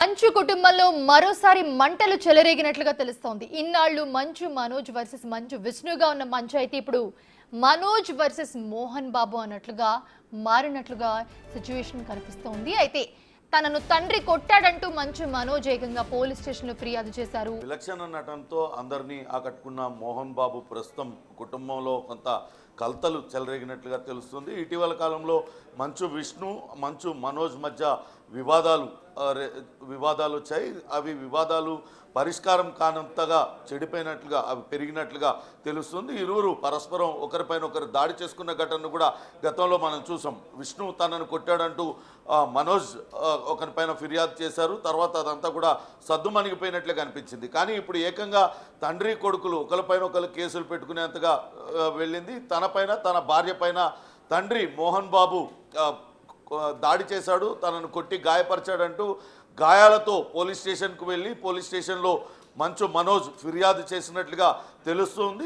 మంచు కుటుంబంలో మరోసారి మంటలు చెలరేగినట్లుగా తెలుస్తోంది. ఇన్నాళ్లు మంచు మనోజ్ వర్సెస్ మంచు విష్ణుగా ఉన్న మంచు అయితే ఇప్పుడు మనోజ్ వర్సెస్ మోహన్ బాబు అన్నట్లుగా మారినట్లుగా సిచ్యువేషన్ కనిపిస్తోంది. అయితే తనను తండ్రి కొట్టాడంటూ మంచు మనోజ్ ఏకంగా పోలీస్ స్టేషన్లో ఫిర్యాదు చేశారు. విలక్షణ నటనతో అందరినీ ఆకట్టుకున్న మోహన్ బాబు ప్రస్తుతం కుటుంబంలో కొంత కలతలు చెలరేగినట్లుగా తెలుస్తుంది. ఇటీవల కాలంలో మంచు విష్ణు మంచు మనోజ్ మధ్య వివాదాలు వచ్చాయి. అవి వివాదాలు పరిష్కారం కానంతగా చెడిపోయినట్లుగా అవి పెరిగినట్లుగా తెలుస్తుంది. ఇరువురు పరస్పరం ఒకరిపైన ఒకరు దాడి చేసుకున్న ఘటనను కూడా గతంలో మనం చూసాం. విష్ణు తనను కొట్టాడంటూ మనోజ్ ఒకరిపైన ఫిర్యాదు చేశారు. తర్వాత అదంతా కూడా సద్దుమణిగిపోయినట్లుగా కనిపించింది. కానీ ఇప్పుడు ఏకంగా తండ్రి కొడుకులు ఒకరిపైన ఒకరు కేసులు పెట్టుకునేంతగా వెళ్ళింది. తనపైన తన భార్య పైన తండ్రి మోహన్ బాబు దాడి చేశాడు, తనను కొట్టి గాయపరిచాడంటూ గాయాలతో పోలీస్ స్టేషన్కు వెళ్ళి పోలీస్ స్టేషన్లో మంచు మనోజ్ ఫిర్యాదు చేసినట్లుగా తెలుస్తుంది.